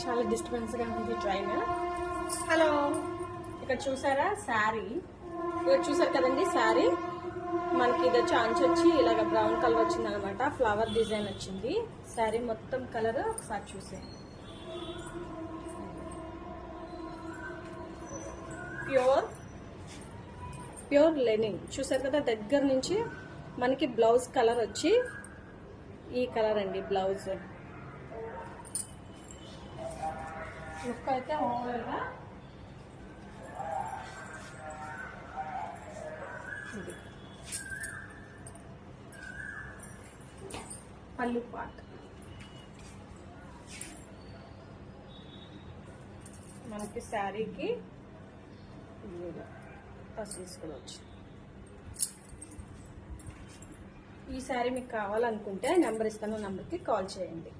చాలా డిస్టర్బెన్స్గా ఉంది train. Hello, ఇక్కడ చూసారా శారీ? ఇక్కడ చూసారు కదండి శారీ. మనకి ఇది వచ్చి అంచు వచ్చి ఇలాగ బ్రౌన్ కలర్ వచ్చింది అనమాట. ఫ్లవర్ డిజైన్ వచ్చింది. శారీ మొత్తం కలర్ ఒకసారి చూసేయండి. Pure linen. చూసారు కదా, దగ్గర నుంచి మనకి బ్లౌజ్ కలర్ వచ్చి ఈ కలర్ అండి. బ్లౌజ్ లుక్ అయితే ఓవర్గా పళ్ళు పాట్ మనకి శారీకి తీసుకోవచ్చు. ఈ శారీ మీకు కావాలనుకుంటే నెంబర్ ఇస్తాను, నెంబర్కి కాల్ చేయండి.